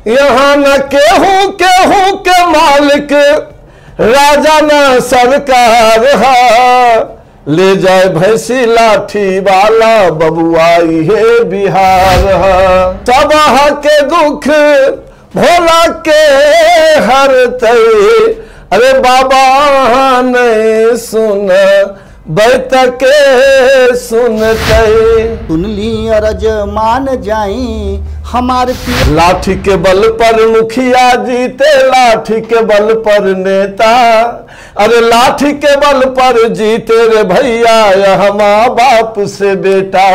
यहाँ न केहू केहू के मालिक, राजा न सरकार हा। ले जाए भैंसी लाठी वाला, बबुआ ये बिहार हा। सबह के दुख भोला के हरते, अरे बाबा नहीं सुन बैठ के सुनते। सुन ली अरज मान जाई हमार लाठी के बल पर मुखिया जीते, लाठी के बल पर नेता, अरे लाठी के बल पर जीते रे भैया हम बाप से बेटा।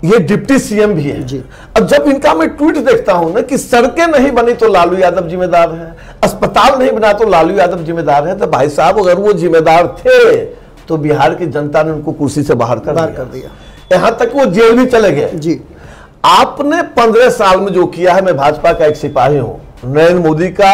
ये डिप्टी सीएम भी है जी। अब जब इनका मैं ट्वीट देखता हूं ना कि सड़कें नहीं बनी तो लालू यादव जिम्मेदार है, अस्पताल नहीं बना तो लालू यादव जिम्मेदार है, तो भाई साहब अगर वो जिम्मेदार थे तो बिहार की जनता ने उनको कुर्सी से बाहर कर दिया। यहां तक वो जेल भी चले गए जी। आपने 15 साल में जो किया है, मैं भाजपा का एक सिपाही हूं, नरेंद्र मोदी का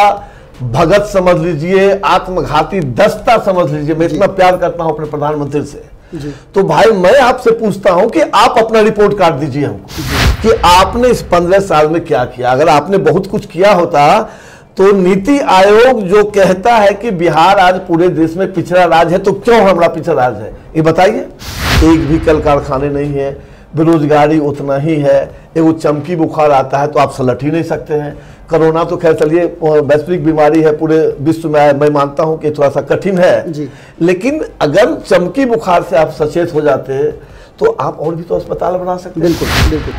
भगत समझ लीजिए, आत्मघाती दस्ता समझ लीजिए, मैं इतना प्यार करता हूं अपने प्रधानमंत्री से जी। तो भाई मैं आपसे पूछता हूं कि आप अपना रिपोर्ट कार्ड दीजिए हमको कि आपने इस 15 साल में क्या किया। अगर आपने बहुत कुछ किया होता तो नीति आयोग जो कहता है कि बिहार आज पूरे देश में पिछड़ा राज्य है, तो क्यों हमारा पिछड़ा राज्य है ये बताइए। एक भी कल कारखाने नहीं है, बेरोजगारी उतना ही है, वो चमकी बुखार आता है तो आप सलट ही नहीं सकते हैं। कोरोना तो खैर चलिए वैश्विक बीमारी है, पूरे विश्व में मैं मानता हूं कि थोड़ा सा कठिन है जी। लेकिन अगर चमकी बुखार से आप सचेत हो जाते तो आप और भी तो अस्पताल बना सकते। बिल्कुल बिल्कुल।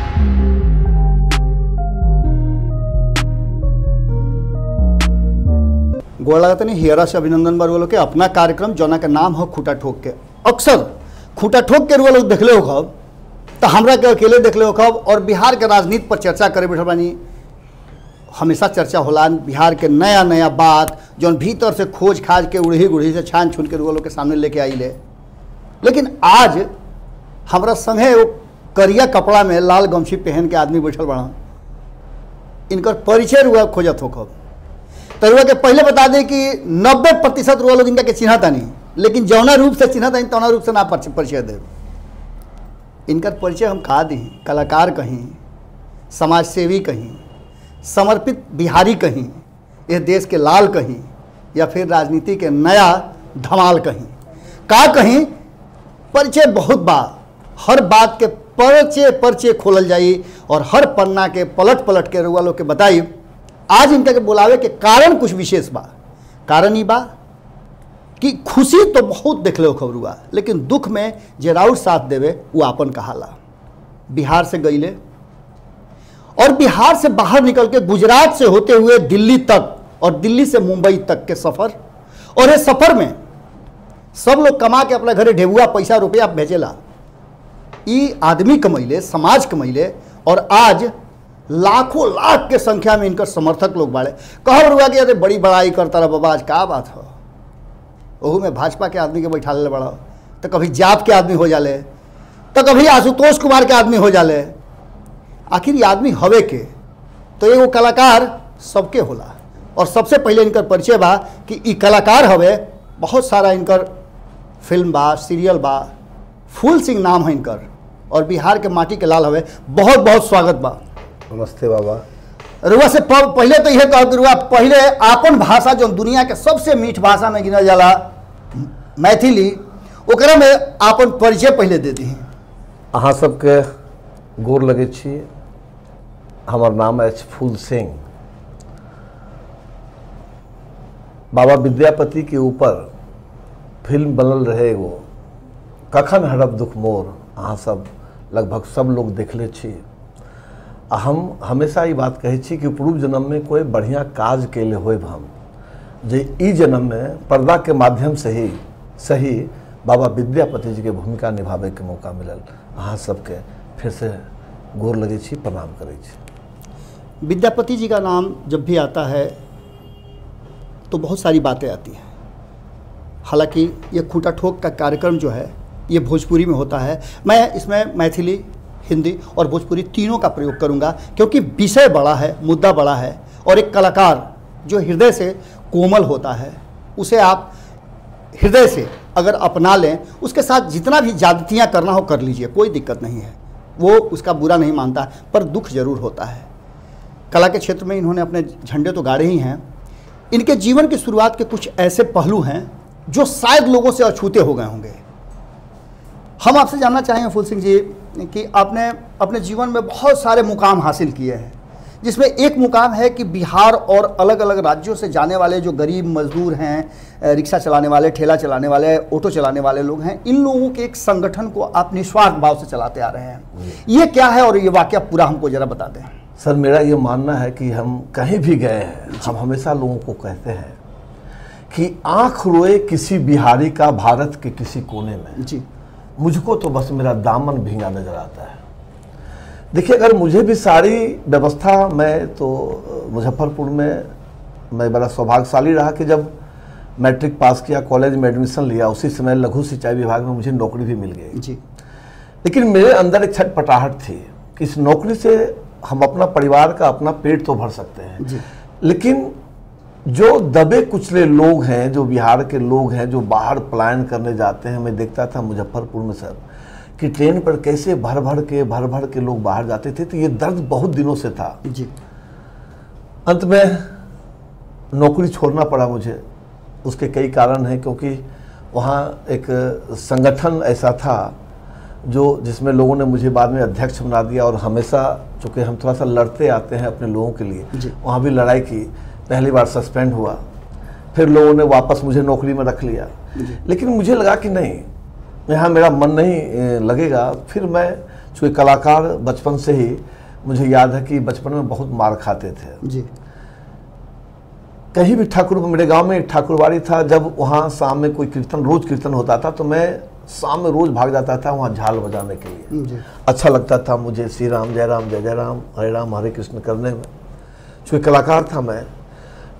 गोड़ लगाते नहीं हियरा से अभिनंदन बार बोलो के अपना कार्यक्रम जोना का नाम हो खूटा ठोक के। अक्सर खूटा ठोक के वो लोग देखले हो कब, तो हमरा के अकेले देखले हो कब, और बिहार के राजनीति पर चर्चा करे बैठल बानी। हमेशा चर्चा होला बिहार के नया नया बात जौन भीतर से खोज खाज के उड़ही गुड़ही से छान छुन के वो लोग के सामने लेके आई ले। लेकिन आज हमरा संगे वो करिया कपड़ा में लाल गमछी पहन के आदमी बैठल बड़ा, इनकर परिचय रुआ खोजत हो कब। तो रुआ के पहले बता दें कि 90% रुआ लोग इनका के चिन्हता नहीं, लेकिन जौना रूप से चिन्हता तौना रूप से ना परिचय दे। इनका परिचय हम कहा दी, कलाकार कहीं, समाजसेवी कहीं, समर्पित बिहारी कहीं, इस देश के लाल कहीं, या फिर राजनीति के नया धमाल कहीं, का कहीं परिचय बहुत बा। हर बात के पर्चे खोलल जाई और हर पन्ना के पलट पलट के रुआ लोग के बताई। आज इनका के बुलावे के कारण कुछ विशेष बा। कारण ही बा कि खुशी तो बहुत देख लो खबरुआ, लेकिन दुख में जे राउर साथ देवे वो आपन कहाला। बिहार से गईले और बिहार से बाहर निकल के गुजरात से होते हुए दिल्ली तक और दिल्ली से मुंबई तक के सफर, और इस सफर में सब लोग कमा के अपना घरे ढेबुआ पैसा रुपया भेजेला। ई आदमी कमैले, समाज कमैले, और आज लाखों लाख के संख्या में इनका समर्थक लोग बाड़े। कह रुआ कि अरे बड़ी बड़ाई करता रहा बाबा, आज का बात हो। ओहू में भाजपा के आदमी के बैठा ले बड़ा, तो कभी जाप के आदमी हो जाले, तो कभी आशुतोष कुमार के आदमी हो जाले। आखिर ये आदमी हवे के, तो एगो कलाकार सबके होला। और सबसे पहले इनकर परिचय बा कि ई कलाकार हवे। बहुत सारा इनकर फिल्म बा, सीरियल बा। फूल सिंह नाम है इनकर, और बिहार के माटी के लाल हवे। बहुत बहुत स्वागत बा। नमस्ते बाबा। रुआ से पहले तो यह कह रुआ पहले आपन भाषा जो दुनिया के सबसे मीठ भाषा में गिनल जाला मैथिली, ओकरा में आपन परिचय पहले दे दी। अहाँ सबके गोर लगे छी। हमार नाम है फूल सिंह। बाबा विद्यापति के ऊपर फिल्म बनल रहे वो कखन हरब दुख मोर, अहाँ सब लगभग सब लोग देखले छी। हम हमेशा ये बात कहे छी कि पूर्व जन्म में कोई बढ़िया काज के लिए होब हम, जे ई जन्म में पर्दा के माध्यम से ही सही बाबा विद्यापति जी के भूमिका निभावे के मौका मिलल। अहाँ सबके फिर से गोर लगे छी, प्रणाम करे छी। विद्यापति जी का नाम जब भी आता है तो बहुत सारी बातें आती हैं। हालांकि ये खूटा ठोक का कार्यक्रम जो है ये भोजपुरी में होता है। मैं इसमें मैथिली, हिंदी और भोजपुरी तीनों का प्रयोग करूंगा, क्योंकि विषय बड़ा है, मुद्दा बड़ा है, और एक कलाकार जो हृदय से कोमल होता है उसे आप हृदय से अगर अपना लें, उसके साथ जितना भी ज्यादतियाँ करना हो कर लीजिए, कोई दिक्कत नहीं है। वो उसका बुरा नहीं मानता, पर दुख जरूर होता है। कला के क्षेत्र में इन्होंने अपने झंडे तो गाड़े ही हैं। इनके जीवन की शुरुआत के कुछ ऐसे पहलू हैं जो शायद लोगों से अछूते हो गए होंगे। हम आपसे जानना चाहेंगे फूल सिंह जी कि आपने अपने जीवन में बहुत सारे मुकाम हासिल किए हैं, जिसमें एक मुकाम है कि बिहार और अलग अलग राज्यों से जाने वाले जो गरीब मजदूर हैं, रिक्शा चलाने वाले, ठेला चलाने वाले, ऑटो चलाने वाले लोग हैं, इन लोगों के एक संगठन को आप निस्वार्थ भाव से चलाते आ रहे हैं। ये क्या है और ये वाकया पूरा हमको जरा बता दें। सर, मेरा ये मानना है कि हम कहीं भी गए हैं, हम हमेशा लोगों को कहते हैं कि आंख रोए किसी बिहारी का भारत के किसी कोने में, जी, मुझको तो बस मेरा दामन भींगा नजर आता है। देखिए, अगर मुझे भी सारी व्यवस्था, मैं तो मुजफ्फरपुर में मैं बड़ा सौभाग्यशाली रहा कि जब मैट्रिक पास किया, कॉलेज में एडमिशन लिया, उसी समय लघु सिंचाई विभाग में मुझे नौकरी भी मिल गई जी। लेकिन मेरे अंदर एक छटपटाहट थी कि इस नौकरी से हम अपना परिवार का, अपना पेट तो भर सकते हैं जी। लेकिन जो दबे कुचले लोग हैं, जो बिहार के लोग हैं, जो बाहर पलायन करने जाते हैं, मैं देखता था मुजफ्फरपुर में सर कि ट्रेन पर कैसे भर भर के लोग बाहर जाते थे, तो ये दर्द बहुत दिनों से था जी। अंत में नौकरी छोड़ना पड़ा मुझे। उसके कई कारण हैं, क्योंकि वहाँ एक संगठन ऐसा था जिसमें लोगों ने मुझे बाद में अध्यक्ष बना दिया, और हमेशा चूँकि हम थोड़ा सा लड़ते आते हैं अपने लोगों के लिए, वहाँ भी लड़ाई की। पहली बार सस्पेंड हुआ, फिर लोगों ने वापस मुझे नौकरी में रख लिया, लेकिन मुझे लगा कि नहीं, यहाँ मेरा मन नहीं लगेगा। फिर मैं, चूँकि कलाकार बचपन से ही, मुझे याद है कि बचपन में बहुत मार खाते थे जी। कहीं भी मेरे गांव में एक ठाकुरबाड़ी था, जब वहाँ शाम में कोई कीर्तन, रोज कीर्तन होता था, तो मैं शाम में रोज भाग जाता था वहाँ झाल बजाने के लिए जी। अच्छा लगता था मुझे श्री राम जय राम जय जय राम हरे राम हरे कृष्ण करने में। चूँकि कलाकार था मैं,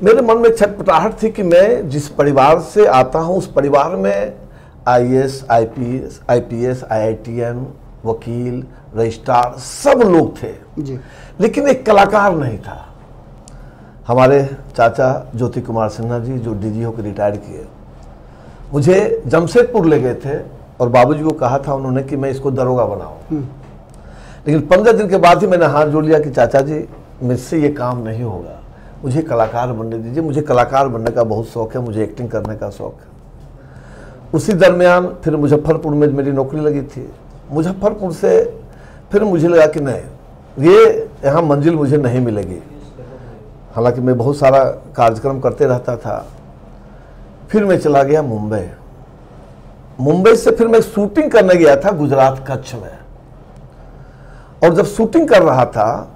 मेरे मन में छटपटाहट थी कि मैं जिस परिवार से आता हूँ उस परिवार में IAS, IPS, IITN, वकील, रजिस्ट्रार सब लोग थे जी। लेकिन एक कलाकार नहीं था। हमारे चाचा ज्योति कुमार सिन्हा जी, जो DG होकर रिटायर किए, मुझे जमशेदपुर ले गए थे और बाबूजी को कहा था उन्होंने कि मैं इसको दरोगा बनाऊं। लेकिन 15 दिन के बाद ही मैंने हाथ जोड़ लिया कि चाचा जी, मुझसे ये काम नहीं होगा, मुझे कलाकार बनने दीजिए, मुझे कलाकार बनने का बहुत शौक है, मुझे एक्टिंग करने का शौक है। उसी दरमियान फिर मुजफ्फरपुर में मेरी नौकरी लगी थी। मुजफ्फरपुर से फिर मुझे लगा कि नहीं, ये यहाँ मंजिल मुझे नहीं मिलेगी। हालांकि मैं बहुत सारा कार्यक्रम करते रहता था। फिर मैं चला गया मुंबई से फिर मैं शूटिंग करने गया था गुजरात, कच्छ में। और जब शूटिंग कर रहा था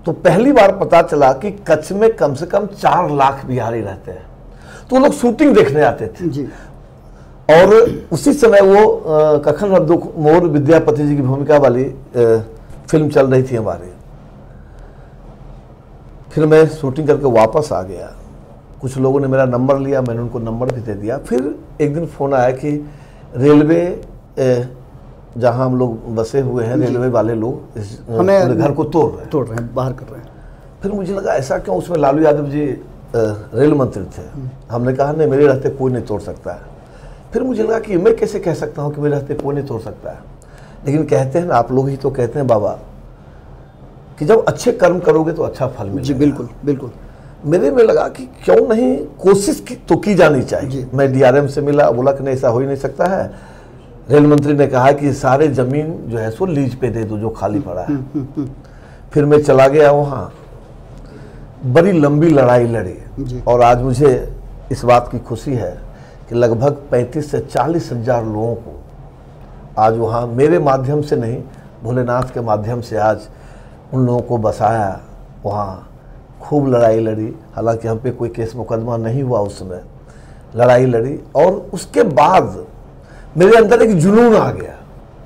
तो पहली बार पता चला कि कच्छ में कम से कम 4 लाख बिहारी रहते हैं, तो वो लोग शूटिंग देखने आते थे जी। और उसी समय वो कखन रद्दो मोर विद्यापति जी की भूमिका वाली फिल्म चल रही थी हमारी। फिर मैं शूटिंग करके वापस आ गया। कुछ लोगों ने मेरा नंबर लिया, मैंने उनको नंबर भी दे दिया। फिर एक दिन फ़ोन आया कि रेलवे जहां हम लोग बसे हुए हैं, रेलवे वाले लोग हमें घर को तोड़ रहे हैं, बाहर कर रहे हैं। फिर मुझे लगा ऐसा क्यों, उसमें लालू यादव जी रेल मंत्री थे। हमने कहा नहीं, मेरे रहते कोई नहीं तोड़ सकता है। फिर मुझे लगा कि मैं कैसे कह सकता हूँ कि मेरे रहते कोई नहीं तोड़ सकता है। लेकिन कहते हैं ना, आप लोग ही तो कहते हैं बाबा कि जब अच्छे कर्म करोगे तो अच्छा फल मिलेगा। जी बिल्कुल बिल्कुल। मेरे में लगा कि क्यों नहीं, कोशिश की जानी चाहिए। मैं DRM से मिला, बोला कि नहीं, ऐसा हो ही नहीं सकता है। रेल मंत्री ने कहा कि सारे जमीन जो है सो लीज पे दे दो जो खाली पड़ा है। फिर मैं चला गया वहाँ, बड़ी लंबी लड़ाई लड़ी और आज मुझे इस बात की खुशी है कि लगभग 35 से 40 हजार लोगों को आज वहाँ मेरे माध्यम से नहीं, भोलेनाथ के माध्यम से आज उन लोगों को बसाया। वहाँ खूब लड़ाई लड़ी, हालांकि हम पे कोई केस मुकदमा नहीं हुआ उस समय, लड़ाई लड़ी। और उसके बाद मेरे अंदर एक जुनून आ गया।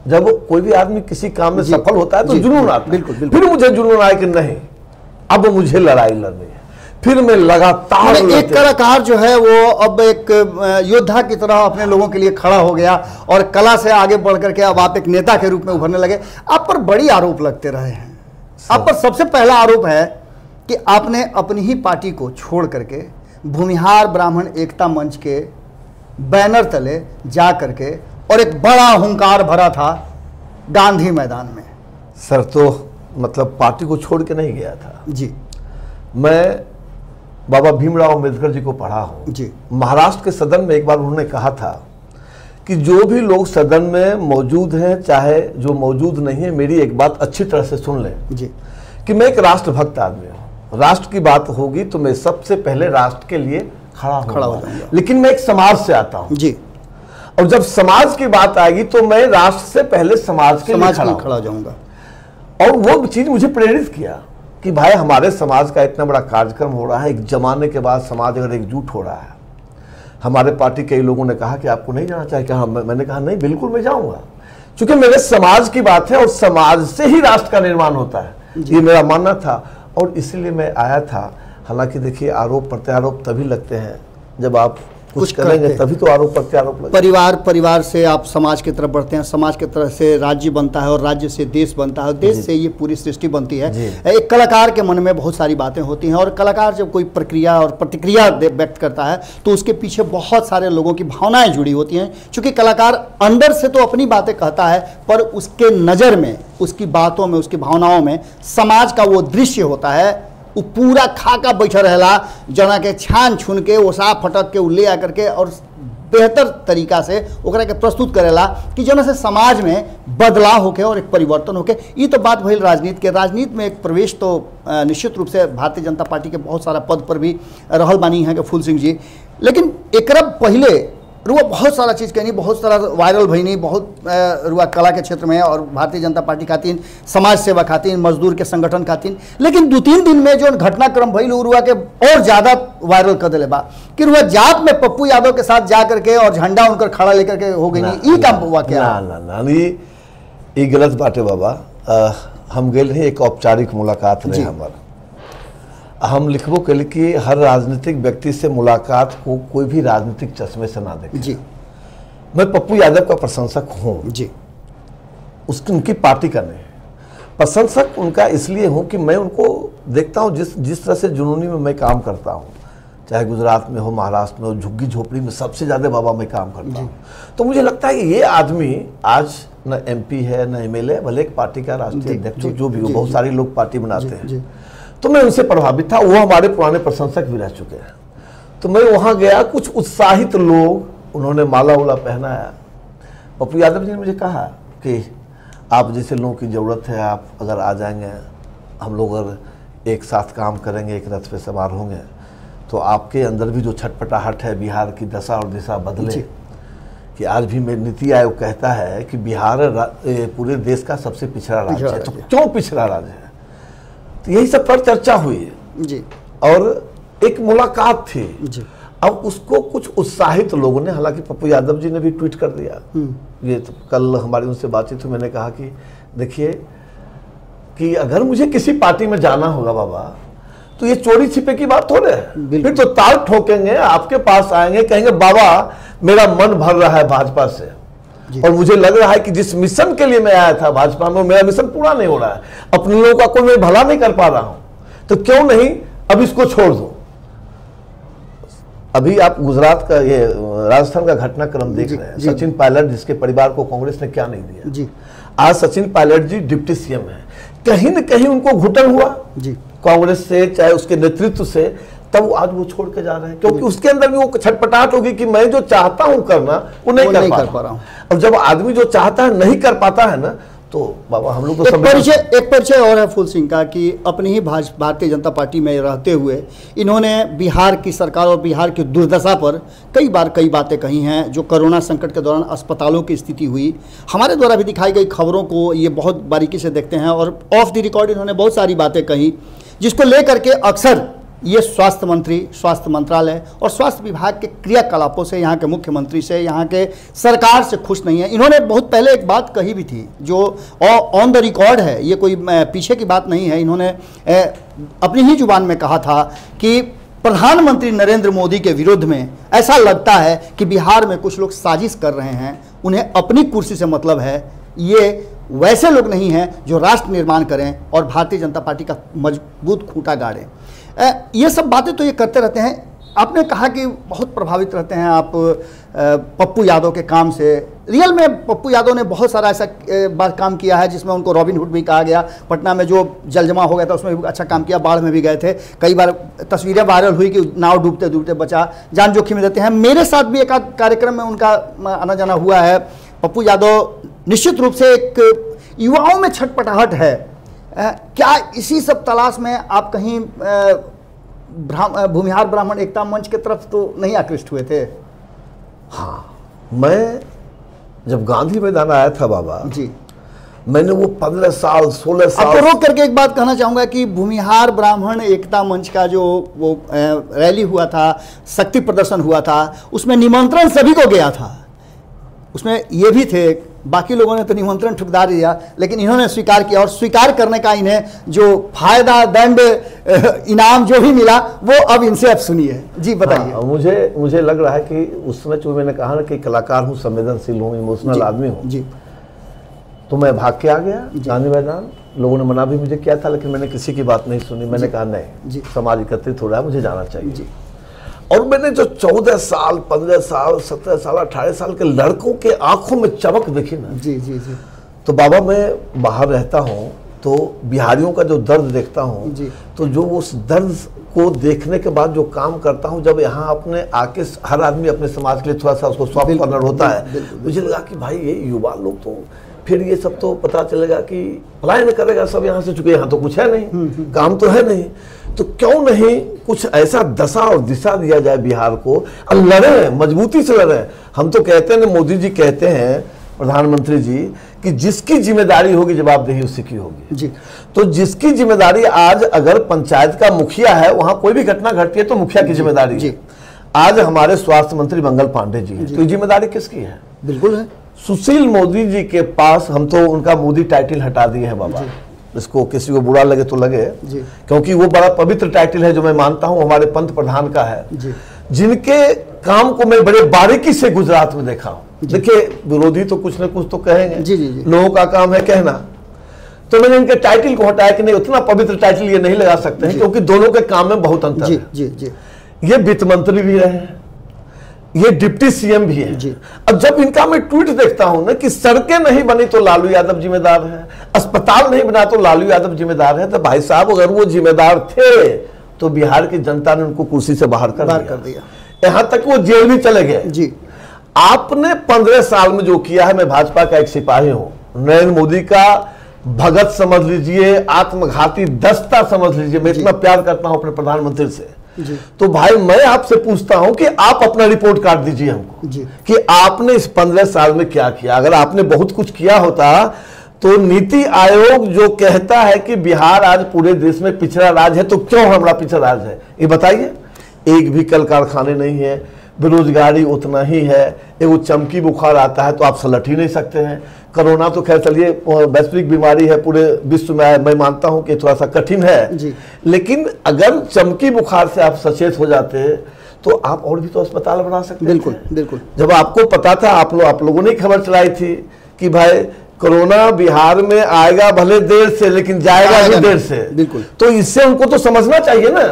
जब कोई भी आदमी किसी काम में सफल होता है तो जुनून आता है। बिल्कुल। फिर मुझे जुनून आया कि नहीं, अब मुझे लड़ाई लड़नी है। फिर मैं लगातार एक कलाकार जो है वो अब एक योद्धा की तरह अपने लोगों के लिए खड़ा हो गया और कला से आगे बढ़ करके अब आप एक नेता के रूप में उभरने लगे। आप पर बड़ी आरोप लगते रहे हैं। आप पर सबसे पहला आरोप है कि आपने अपनी ही पार्टी को छोड़ करके भूमिहार ब्राह्मण एकता मंच के बैनर तले जा करके और एक बड़ा हुंकार भरा था गांधी मैदान में। सर, तो मतलब पार्टी को छोड़ के नहीं गया था जी। मैं बाबा भीमराव अम्बेडकर जी को पढ़ा हूँ जी। महाराष्ट्र के सदन में एक बार उन्होंने कहा था कि जो भी लोग सदन में मौजूद हैं, चाहे जो मौजूद नहीं है, मेरी एक बात अच्छी तरह से सुन लें जी। कि मैं एक राष्ट्रभक्त आदमी हूँ। राष्ट्र की बात होगी तो मैं सबसे पहले राष्ट्र के लिए खड़ा हो जाऊंगा, लेकिन मैं एक समाज से आता हूँ जी। और जब समाज की बात आएगी तो मैं राष्ट्र से पहले समाज के लिए खड़ा हो जाऊंगा। और वो चीज मुझे प्रेरित किया कि भाई हमारे समाज का इतना बड़ा कार्यक्रम हो रहा है, एक जमाने के बाद समाज अगर एकजुट हो रहा है। हमारे पार्टी कई लोगों ने कहा कि आपको नहीं जाना चाहिए, कहा मैंने कहा नहीं, बिल्कुल मैं जाऊंगा, क्योंकि मेरे समाज की बात है और समाज से ही राष्ट्र का निर्माण होता है, ये मेरा मानना था और इसलिए मैं आया था। हालांकि देखिए, आरोप प्रत्यारोप तभी लगते हैं जब आप कुछ करेंगे, तभी तो आरोप प्रत्यारोप लगेगा। परिवार से आप समाज की तरफ बढ़ते हैं, समाज की तरफ से राज्य बनता है और राज्य से देश बनता है, देश से ये पूरी सृष्टि बनती है। एक कलाकार के मन में बहुत सारी बातें होती हैं और कलाकार जब कोई प्रक्रिया और प्रतिक्रिया व्यक्त करता है तो उसके पीछे बहुत सारे लोगों की भावनाएं जुड़ी होती हैं। क्योंकि कलाकार अंदर से तो अपनी बातें कहता है, पर उसके नज़र में, उसकी बातों में, उसकी भावनाओं में समाज का वो दृश्य होता है। वो पूरा खाका बैठा रहेला, जना के छान छुन के ओसा फटक के ले आकर के और बेहतर तरीका से ओकरा के प्रस्तुत करेला कि जना से समाज में बदलाव होके और एक परिवर्तन होके। ये तो बात भइल राजनीति के। राजनीति में एक प्रवेश तो निश्चित रूप से भारतीय जनता पार्टी के बहुत सारा पद पर भी रहल बानी है के फूल सिंह जी, लेकिन एकरा पहले रुआ बहुत सारा चीज़ कहनी, बहुत सारा वायरल भईनी, बहुत रुआ कला के क्षेत्र में और भारतीय जनता पार्टी खातिन, समाज सेवा खातिन, मजदूर के संगठन खातिन। लेकिन 2-3 दिन में जो घटनाक्रम भइल रुआ के और ज़्यादा वायरल कर दिले बा कि रुआ जाप में पप्पू यादव के साथ जा करके और झंडा उनकर खड़ा लेकर के हो गई। ई काम हुआ क्या? ना, ये गलत बात है बाबा। हम गए रहे, एक औपचारिक मुलाकात रहे हमारा। हम लिखबो के लिए कि हर राजनीतिक व्यक्ति से मुलाकात को कोई भी राजनीतिक चश्मे से ना देखे जी। मैं पप्पू यादव का प्रशंसक हूँ जी, उनकी पार्टी का नहीं। प्रशंसक उनका इसलिए हूँ कि मैं उनको देखता हूँ जिस तरह से जुनूनी में मैं काम करता हूँ, चाहे गुजरात में हो, महाराष्ट्र में हो, झुग्गी झोपड़ी में सबसे ज़्यादा बाबा मैं काम करता हूँ। तो मुझे लगता है कि ये आदमी आज न MP है न MLA, भले एक पार्टी का राष्ट्रीय अध्यक्ष जो भी हो, बहुत सारे लोग पार्टी बनाते हैं, तो मैं उनसे प्रभावित था। वो हमारे पुराने प्रशंसक भी रह चुके हैं। तो मैं वहाँ गया, कुछ उत्साहित लोग, उन्होंने माला उला पहनाया। पप्पू यादव जी ने मुझे कहा कि आप जैसे लोगों की ज़रूरत है, आप अगर आ जाएंगे, हम लोग अगर एक साथ काम करेंगे, एक रथ पे सवार होंगे, तो आपके अंदर भी जो छटपटाहट है, बिहार की दशा और दिशा बदले। कि आज भी मेरी नीति आयोग कहता है कि बिहार पूरे देश का सबसे पिछड़ा राज्य है। तो क्यों पिछड़ा राज्य है? तो यही सब पर चर्चा हुई है जी, और एक मुलाकात थी जी। अब उसको कुछ उत्साहित लोगों ने, हालांकि पप्पू यादव जी ने भी ट्वीट कर दिया, ये तो कल हमारी उनसे बातचीत हुई, मैंने कहा कि देखिए कि अगर मुझे किसी पार्टी में जाना होगा बाबा, तो ये चोरी छिपे की बात थोड़े है। फिर तो ताल ठोकेंगे, आपके पास आएंगे, कहेंगे बाबा मेरा मन भर रहा है भाजपा से, और मुझे लग रहा है कि जिस मिशन के लिए मैं आया था भाजपा में, मेरा मिशन पूरा नहीं हो रहा है, अपने लोगों का कोई मैं भला नहीं कर पा रहा हूं, तो क्यों नहीं अब इसको छोड़ दो। अभी आप गुजरात का, ये राजस्थान का घटनाक्रम देख रहे हैं। सचिन पायलट, जिसके परिवार को कांग्रेस ने क्या नहीं दिया जी। आज सचिन पायलट जी डिप्टी CM है, कहीं न कहीं उनको घुटन हुआ जी कांग्रेस से, चाहे उसके नेतृत्व से, तब आज वो छोड़ के जा रहे हैं, क्योंकि उसके अंदर भी वो छटपटाहट होगी कि मैं जो चाहता हूं करना वो नहीं कर पा रहा हूं। अब जब आदमी जो चाहता है नहीं कर पाता है ना, तो बाबा हम लोग तो एक परिचय और है फूल सिंह का कि अपनी ही भारतीय जनता पार्टी में रहते हुए इन्होंने बिहार की सरकार और बिहार की दुर्दशा पर कई बार कई बातें कही हैं। जो कोरोना संकट के दौरान अस्पतालों की स्थिति हुई, हमारे द्वारा भी दिखाई गई खबरों को ये बहुत बारीकी से देखते हैं, और ऑफ द रिकॉर्ड इन्होंने बहुत सारी बातें कही, जिसको लेकर के अक्सर ये स्वास्थ्य मंत्री, स्वास्थ्य मंत्रालय और स्वास्थ्य विभाग के क्रियाकलापों से, यहाँ के मुख्यमंत्री से, यहाँ के सरकार से खुश नहीं है। इन्होंने बहुत पहले एक बात कही भी थी जो ऑन द रिकॉर्ड है, ये कोई पीछे की बात नहीं है। इन्होंने अपनी ही जुबान में कहा था कि प्रधानमंत्री नरेंद्र मोदी के विरुद्ध में ऐसा लगता है कि बिहार में कुछ लोग साजिश कर रहे हैं, उन्हें अपनी कुर्सी से मतलब है, ये वैसे लोग नहीं हैं जो राष्ट्र निर्माण करें और भारतीय जनता पार्टी का मजबूत खूंटा गाड़ें। ये सब बातें तो ये करते रहते हैं। आपने कहा कि बहुत प्रभावित रहते हैं आप पप्पू यादव के काम से, रियल में पप्पू यादव ने बहुत सारा ऐसा बात काम किया है जिसमें उनको रॉबिन हुड भी कहा गया। पटना में जो जल जमा हो गया था उसमें भी अच्छा काम किया, बाढ़ में भी गए थे, कई बार तस्वीरें वायरल हुई कि नाव डूबते डूबते बचा, जान जोखिम में देते हैं। मेरे साथ भी एक आध कार्यक्रम में उनका आना जाना हुआ है। पप्पू यादव निश्चित रूप से एक युवाओं में छटपटाहट है। क्या इसी सब तलाश में आप कहीं भूमिहार ब्राह्मण एकता मंच की तरफ तो नहीं आकृष्ट हुए थे? हाँ, मैं जब गांधी मैदान आया था बाबा जी, मैंने वो 15 साल 16 साल आपको रोक करके एक बात कहना चाहूंगा कि भूमिहार ब्राह्मण एकता मंच का जो वो रैली हुआ था, शक्ति प्रदर्शन हुआ था, उसमें निमंत्रण सभी को गया था। उसमें ये भी थे, बाकी लोगों ने तो निमंत्रण ठुकरा दिया, लेकिन इन्होंने स्वीकार किया और स्वीकार करने का इन्हें जो फायदा, दंड, इनाम जो भी मिला वो अब इनसे अब सुनिए। जी बताइए। हाँ, मुझे लग रहा है कि उस समय जो मैंने कहा ना कि कलाकार हूँ, संवेदनशील हूँ, इमोशनल आदमी हूँ जी, तो मैं भाग के आ गया गांधी मैदान। लोगों ने मना भी मुझे किया था, लेकिन मैंने किसी की बात नहीं सुनी। मैंने कहा नहीं, समाज एकत्रित हो रहा है, मुझे जाना चाहिए जी। और मैंने जो 14 साल 15 साल 17 साल 18 साल के लड़कों के आंखों में चमक देखी ना जी जी जी, तो बाबा मैं बाहर रहता हूँ तो बिहारियों का जो दर्द देखता हूँ, तो जो उस दर्द को देखने के बाद जो काम करता हूँ, जब यहाँ अपने आके हर आदमी अपने समाज के लिए थोड़ा सा उसको सॉफ्ट कॉर्नर होता है, मुझे लगा कि भाई ये युवा लोग तो फिर ये सब तो पता चलेगा कि पलायन करेगा सब यहाँ से, चुके यहाँ तो कुछ है नहीं, काम तो है नहीं, तो क्यों नहीं कुछ ऐसा दशा और दिशा दिया जाए बिहार को और लड़े, मजबूती से लड़े। हम तो कहते हैं, मोदी जी कहते हैं, प्रधानमंत्री जी, कि जिसकी जिम्मेदारी होगी जवाबदेही उसी की होगी जी। तो जिसकी जिम्मेदारी आज अगर पंचायत का मुखिया है, वहां कोई भी घटना घटती है तो मुखिया की जिम्मेदारी है। आज हमारे स्वास्थ्य मंत्री मंगल पांडे जी हैं, तो ये जिम्मेदारी किसकी है? बिल्कुल है सुशील मोदी जी के पास। हम तो उनका मोदी टाइटल हटा दिए हैं बाबा, इसको किसी को बुरा लगे तो लगे, क्योंकि वो बड़ा पवित्र टाइटल है जो मैं मानता हूं हमारे पंत प्रधान का है, जिनके काम को मैं बड़े बारीकी से गुजरात में देखा हूं। देखिए, विरोधी तो कुछ न कुछ तो कहेंगे, लोगों का काम है कहना, तो मैंने इनके टाइटल को हटाया कि नहीं, उतना पवित्र टाइटल ये नहीं लगा सकते हैं, क्योंकि दोनों के काम में बहुत अंतर है। ये वित्त मंत्री भी रहे हैं, ये डिप्टी सीएम भी है। अब जब इनका मैं ट्वीट देखता हूं ना कि सड़कें नहीं बनी तो लालू यादव जिम्मेदार है, अस्पताल नहीं बना तो लालू यादव जिम्मेदार है, तो भाई साहब अगर वो जिम्मेदार थे तो बिहार की जनता ने उनको कुर्सी से बाहर कर दिया। यहां तक वो जेल भी चले गए जी। आपने 15 साल में जो किया है, मैं भाजपा का एक सिपाही हूं, नरेंद्र मोदी का भगत समझ लीजिए, आत्मघाती दस्ता समझ लीजिए, मैं इतना प्यार करता हूं अपने प्रधानमंत्री से। तो भाई मैं आपसे पूछता हूं कि आप अपना रिपोर्ट कार्ड दीजिए हमको कि आपने इस 15 साल में क्या किया। अगर आपने बहुत कुछ किया होता तो नीति आयोग जो कहता है कि बिहार आज पूरे देश में पिछड़ा राज्य है, तो क्यों हमारा पिछड़ा राज्य है ये बताइए। एक भी कल कारखाने नहीं है, बेरोजगारी उतना ही है, एगो चमकी बुखार आता है तो आप सलट ही नहीं सकते हैं। कोरोना तो खैर चलिए वैश्विक बीमारी है, पूरे विश्व में मैं मानता हूं कि थोड़ा सा कठिन है जी। लेकिन अगर चमकी बुखार से आप सचेत हो जाते तो आप और भी तो अस्पताल बना सकते। बिल्कुल बिल्कुल। जब आपको पता था, आप लोगों ने खबर चलाई थी कि भाई कोरोना बिहार में आएगा भले देर से, लेकिन जाएगा भी देर से, बिल्कुल, तो इससे उनको तो समझना चाहिए ना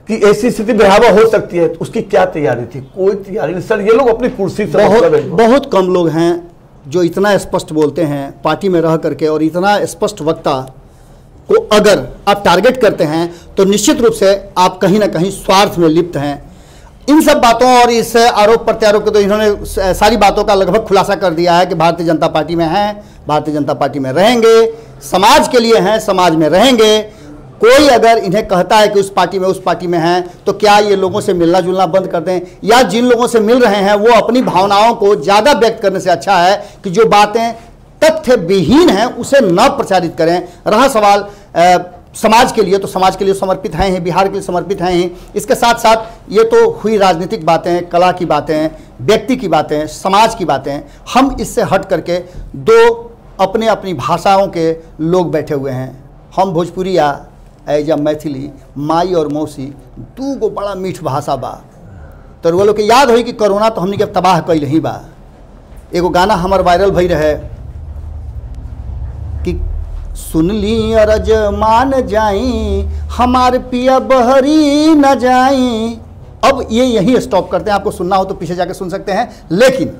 कि ऐसी स्थिति भयावह हो सकती है। तो उसकी क्या तैयारी थी? कोई तैयारी नहीं सर। ये लोग अपनी कुर्सी से बहुत कम लोग हैं जो इतना स्पष्ट बोलते हैं पार्टी में रह करके, और इतना स्पष्ट वक्ता को अगर आप टारगेट करते हैं तो निश्चित रूप से आप कहीं ना कहीं स्वार्थ में लिप्त हैं। इन सब बातों और इस आरोप प्रत्यारोप को तो इन्होंने सारी बातों का लगभग खुलासा कर दिया है कि भारतीय जनता पार्टी में हैं, भारतीय जनता पार्टी में रहेंगे, समाज के लिए हैं, समाज में रहेंगे। कोई अगर इन्हें कहता है कि उस पार्टी में हैं, तो क्या ये लोगों से मिलना जुलना बंद कर दें, या जिन लोगों से मिल रहे हैं वो अपनी भावनाओं को ज़्यादा व्यक्त करने से अच्छा है कि जो बातें तथ्य विहीन हैं उसे न प्रचारित करें। रहा सवाल समाज के लिए, तो समाज के लिए समर्पित हैं ही, बिहार के लिए समर्पित हैं ही। इसके साथ साथ ये तो हुई राजनीतिक बातें, कला की बातें, व्यक्ति की बातें, समाज की बातें। हम इससे हट करके दो अपने अपनी भाषाओं के लोग बैठे हुए हैं। हम भोजपुरिया ऐजा मैथिली माई और मौसी दू गो बड़ा मीठ भाषा बा। तो वो लोग के याद होई कि कोरोना तो हमने के तबाह कैल ही बा। एगो गाना हमार वायरल भई रहे कि सुन ली अरज मान जाई हमार पिया बहरी न जाई। अब ये यही स्टॉप करते हैं, आपको सुनना हो तो पीछे जाके सुन सकते हैं। लेकिन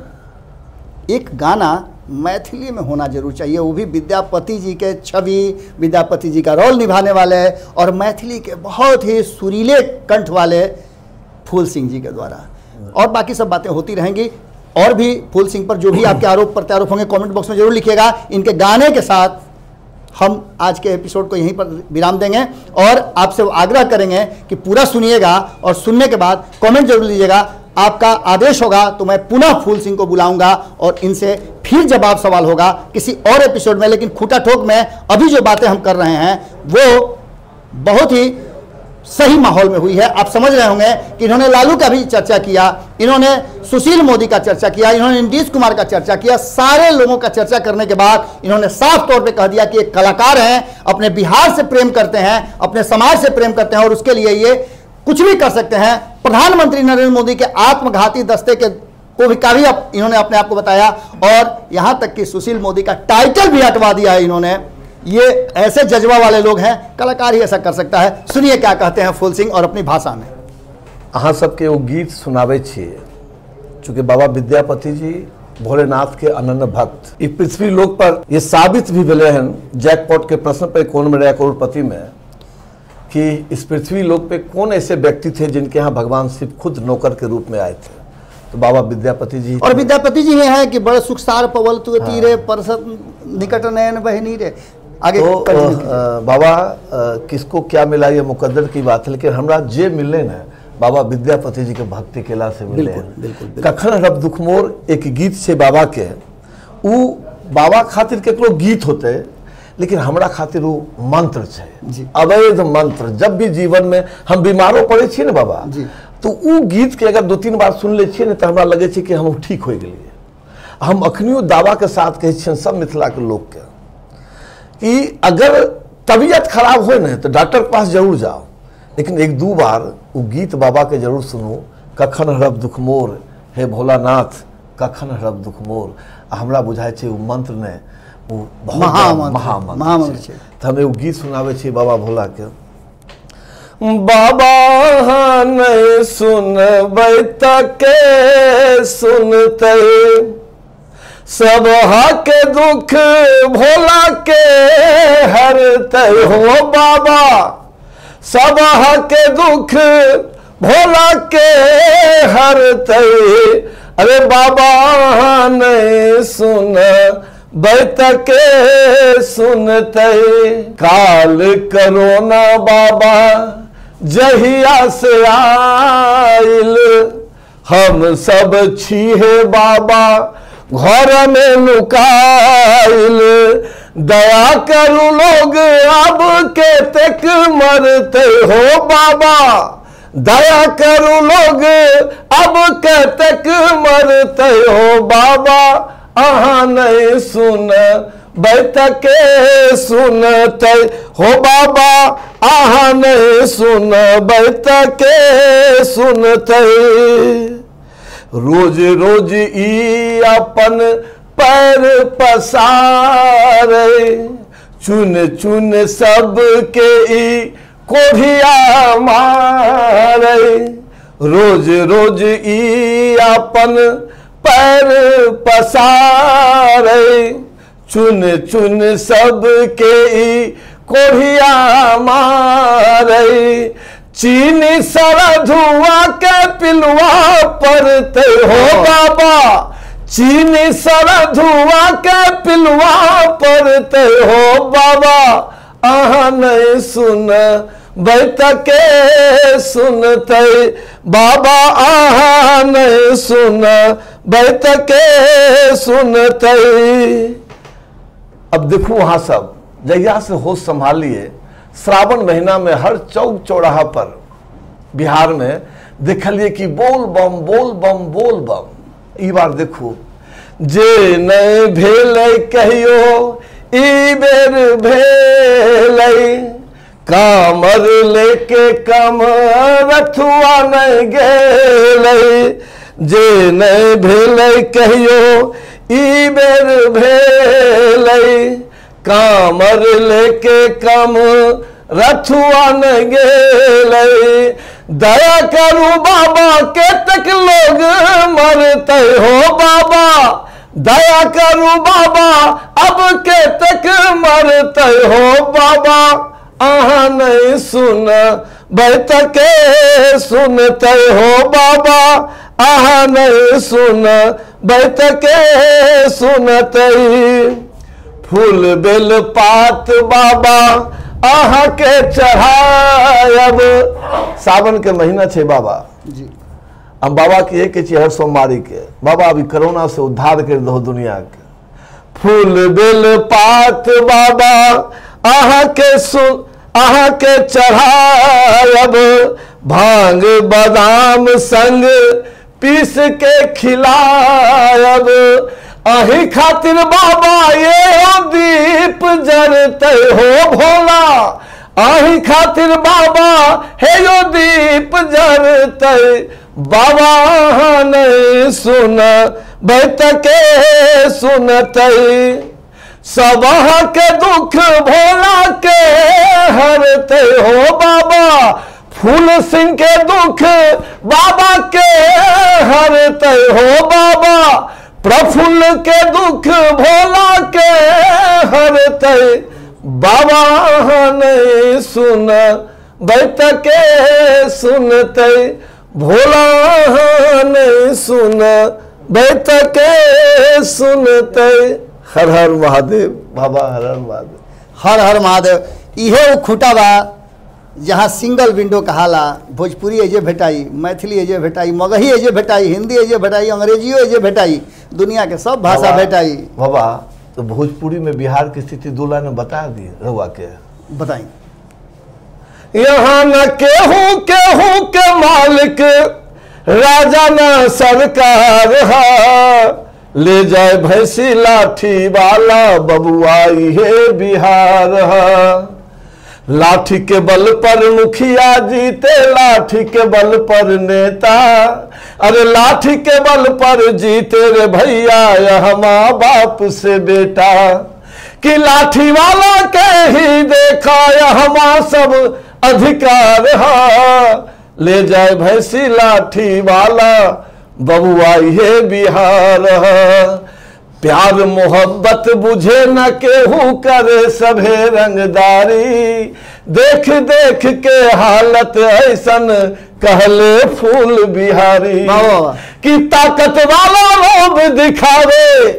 एक गाना मैथिली में होना जरूर चाहिए, वो भी विद्यापति जी के छवि, विद्यापति जी का रोल निभाने वाले और मैथिली के बहुत ही सुरीले कंठ वाले फूल सिंह जी के द्वारा। और बाकी सब बातें होती रहेंगी, और भी फूल सिंह पर जो भी आपके आरोप प्रत्यारोप होंगे कमेंट बॉक्स में जरूर लिखिएगा। इनके गाने के साथ हम आज के एपिसोड को यहीं पर विराम देंगे और आपसे आग्रह करेंगे कि पूरा सुनिएगा और सुनने के बाद कमेंट जरूर लीजिएगा। आपका आदेश होगा तो मैं पुनः फूल सिंह को बुलाऊंगा और इनसे फिर जवाब सवाल होगा किसी और एपिसोड में। लेकिन खूटा ठोक में अभी जो बातें हम कर रहे हैं वो बहुत ही सही माहौल में हुई है। आप समझ रहे होंगे कि इन्होंने लालू का भी चर्चा किया, इन्होंने सुशील मोदी का चर्चा किया, इन्होंने नीतीश कुमार का चर्चा किया। सारे लोगों का चर्चा करने के बाद इन्होंने साफ तौर पे कह दिया कि एक कलाकार हैं, अपने बिहार से प्रेम करते हैं, अपने समाज से प्रेम करते हैं और उसके लिए ये कुछ भी कर सकते हैं। प्रधानमंत्री नरेंद्र मोदी के आत्मघाती दस्ते के को भी काफी इन्होंने अपने आप को बताया और यहां तक कि सुशील मोदी का टाइटल भी हटवा दिया है इन्होंने। ये ऐसे जज्बा वाले लोग हैं, कलाकार ही ऐसा कर सकता है। सुनिए क्या कहते हैं फूल सिंह और अपनी भाषा में। अहाँ सबके वो गीत सुनावे छिए, चूँकि बाबा विद्यापति जी भोलेनाथ के अनन्य भक्त। इस पृथ्वी लोक पर ये साबित भी भेले हैं जैकपॉट के प्रश्न पर कौन मेरा करोड़पति में कि इस पृथ्वी लोक पे कौन ऐसे व्यक्ति थे जिनके यहाँ भगवान शिव खुद नौकर के रूप में आए थे, तो बाबा विद्यापति जी। और विद्यापति जी ये हैं कि बड़े सुखसार पवल तु तीरे परसत निकट नयन बहनी रे। आगे तो बाबा किसको क्या मिला ये मुकद्दर की बात है, लेकिन हमरा जे मिले न बाबा विद्यापति जी के भक्ति केला से मिले। बिल्कुल। कखन रब दुखमोर एक गीत से बाबा के, उ बाबा खातिर केकरो गीत होते, लेकिन हमरा खातिर वो मंत्र है, अवैध मंत्र। जब भी जीवन में हम बीमारो पड़े छी न बाबा जी, तो उ गीत के अगर 2-3 बार सुन ले छिए न तो हमरा लगे कि हम ठीक हो गेलिए। हम अखनियो दावा के साथ कहे छियन सब मिथिला के लोग के कि अगर तबीयत खराब हो न तो डॉक्टर के पास जरूर जाओ, लेकिन 1-2 बार वो गीत बाबा के जरूर सुनो। कखन हरब दुख मोर हे भोलानाथ, कखन हरब दुख मोर। हमरा बुझाय छै वो मंत्र ने वो महामंत्र छै। तो हमें वो गीत सुनावे छी बाबा भोला के। बाबा नहीं सुनबै के सुनते, सब के दुख भोला के हरते हो बाबा, सब के दुख भोला के हरते। अरे बाबा नहीं सुन बैत के सुनते, काल करोना बाबा जहिया से आइल, हम सब छीहे बाबा घर में लुकाइल। दया करू लोग अब के तक मरते हो बाबा, दया करू लोग अब के तक मरते हो बाबा। अहाँ नहीं सुन बैत के सुनते हो बाबा, अहाँ नहीं सुन बैत के सुनते। रोज रोज ई अपन पैर पसारे, चुन चुन सब के ई कोढ़िया मारे। रोज रोज ई अपन पैर पसारे, चुन चुन सब के ई कोढ़िया मारे। चीनी सारा धुआं के पिलुआ परते हो बाबा, चीनी सारा धुआं के पिलुआ परते हो बाबा। अहाँ नहीं सुन बैत के सुनते बाबा, अहाँ नहीं सुन बैत के सुनते। अब देखो वहां सब जहिया से होश संभालिए, श्रावण महीना में हर चौक चौराहा पर बिहार में देखलिए कि बोल बम बोल बम बोल बम। ई बार देखो जे नहीं भेलै कहियो ई बेर भेलै, कामर लेके कम रथुआ नहीं गेलै। जे नहीं भेलै कहियो ई बेर भेलै, कामर लेके कम रथुआ नहीं गेलै। दया करू बाबा के तक लोग मरते हो बाबा, दया करू बाबा अब के तक मरते हो बाबा, आहा नहीं सुन बैठ के सुनते हो बाबा, आहा नहीं सुन बैठ के सुनते। फूल बेल पात बाबा आहा के चढ़ायब। सावन के महीना छे बाबा जी, हम बाबा के एक हर सोमवारी के बाबा अभी कोरोना से उद्धार कर दो दुनिया के। फूल बेल पात बाबा आहा के चढ़ायब, भांग बादाम संग पीस के खिलायब। अही खातिर बाबा ये दीप जरते हो भोला, अही खातिर बाबा हे यो दीप जरते बाबा, नहीं सुन बैठ के सुनते। सब के दुख भोला के हरते हो बाबा, फूल सिंह के दुख बाबा के हरते हो बाबा, प्रफुल्ल के दुख भोला के हरते बाबा, नहीं सुन बैठ के सुनते भोला, नहीं सुन बैठ के सुनते। हर हर महादेव बाबा, हर हर महादेव, हर हर महादेव। इहे वो खूटा बा जहाँ सिंगल विंडो कहाला। भोजपुरी एजे भेटाई, मैथिली एजे भेटाई, मगही एजे भेटाई, हिंदी एजे भेटाई, अंग्रेजियो एजे भेटाई, दुनिया के सब भाषा भेटाई। बाबा तो भोजपुरी में बिहार की स्थिति 2 लाइन में बता दी रहुआ के बताई। यहाँ न केहू केहू के मालिक राजा न सरकार है, ले जाए भैंसी लाठी वाला बबुआ ये बिहार है। लाठी के बल पर मुखिया जीते, लाठी के बल पर नेता, अरे लाठी के बल पर जीते रे भैया यह माँ बाप से बेटा। कि लाठी वाला के ही देखा यह माँ सब अधिकार है, ले जाए भैंसी लाठी वाला बबुआ ये बिहार है। प्यार मोहब्बत बुझे न केहू करे सभे रंगदारी, देख देख के हालत ऐसन कहले फूल बिहारी। कि ताकत वाला लोभ दिखावे,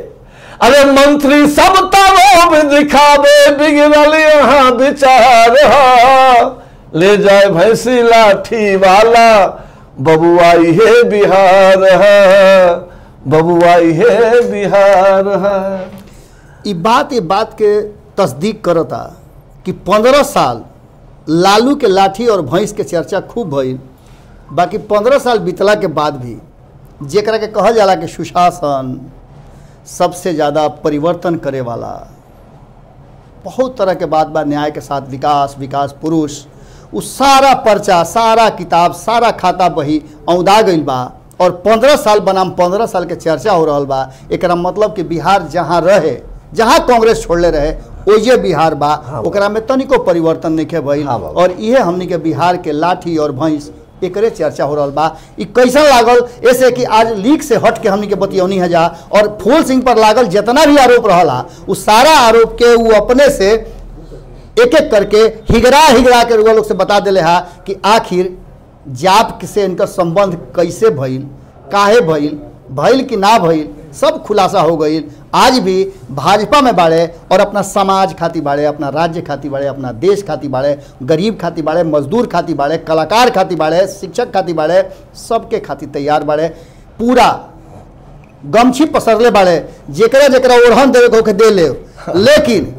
अरे मंत्री सब लोभ दिखावे, बिगड़ल यहाँ विचार है, ले जाए भैंसी लाठी वाला बबुआ ये बिहार है, बबुआ ये बिहार है। ये बात के तस्दीक करता कि 15 साल लालू के लाठी और भैंस के चर्चा खूब भइल, बाकी 15 साल बीतला के बाद भी जेकरा के कहल जाला कि सुशासन सबसे ज़्यादा परिवर्तन करे वाला, बहुत तरह के बात बा, न्याय के साथ विकास, विकास पुरुष, उ सारा पर्चा, सारा किताब, सारा खाता बही औंधा गइल बा और 15 साल बनाम 15 साल के चर्चा हो रहा बा। एकरा मतलब कि बिहार जहाँ रहे, जहाँ कांग्रेस छोड़ले रहे ओजे बिहार बा। हाँ, ओकरा में तनिको परिवर्तन नहीं भइल। हाँ, और इहे हमनी के बिहार के लाठी और भैंस एकरे चर्चा हो रहा बा। ई कैसन लागल ऐसे कि आज लीक से हट के हमनी के बतियौनी है जा, और फूल सिंह पर लागल जितना भी आरोप रहा उस सारा आरोप के वो अपने से एक एक करके हिगरा के रुआ लोग से बता दिले हा कि आखिर जाप से इनका संबंध कैसे भइल, काहे भइल कि ना भइल, सब खुलासा हो गई। आज भी भाजपा में बाड़े और अपना समाज खाती बाड़े, अपना राज्य खाती बाड़े, अपना देश खाती बाड़े, गरीब खाती बाड़े, मजदूर खाती बाड़े, कलाकार खाती बाड़े, शिक्षक खाती बाड़े, सबके खाती तैयार बाड़े। पूरा गमछी पसरले बाड़े, जेकरा जेकरा ओढ़न देवे के दे ले, लेकिन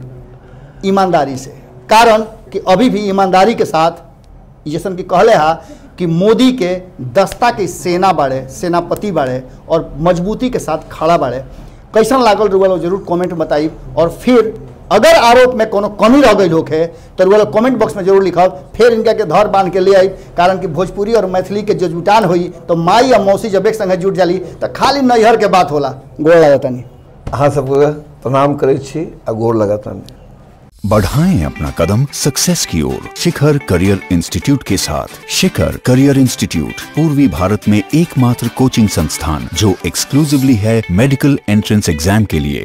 ईमानदारी से। कारण कि अभी भी ईमानदारी के साथ जैसन कि कहले हा कि मोदी के दस्ता के सेना बाड़े, सेनापति बाड़े और मजबूती के साथ खड़ा बाड़े। कैसन लागल रुआ लोग जरूर कमेंट में बताई। और फिर अगर आरोप में कोनो कमी रह गई होखे तो रुआ लोग कमेंट बॉक्स में जरूर लिखब, फिर इनका के धर बांध के ले आई। कारण कि भोजपुरी और मैथिली के जो जुटान हुई तो माई या मौसी जब एक संगे जुट जाली तो खाली नैहर के बात होला। गोड़ लगातानी। हाँ, सबको प्रणाम करे छी आ गोड़ लगातानी। बढ़ाएं अपना कदम सक्सेस की ओर शिखर करियर इंस्टीट्यूट के साथ। शिखर करियर इंस्टीट्यूट पूर्वी भारत में एकमात्र कोचिंग संस्थान जो एक्सक्लूसिवली है मेडिकल एंट्रेंस एग्जाम के लिए।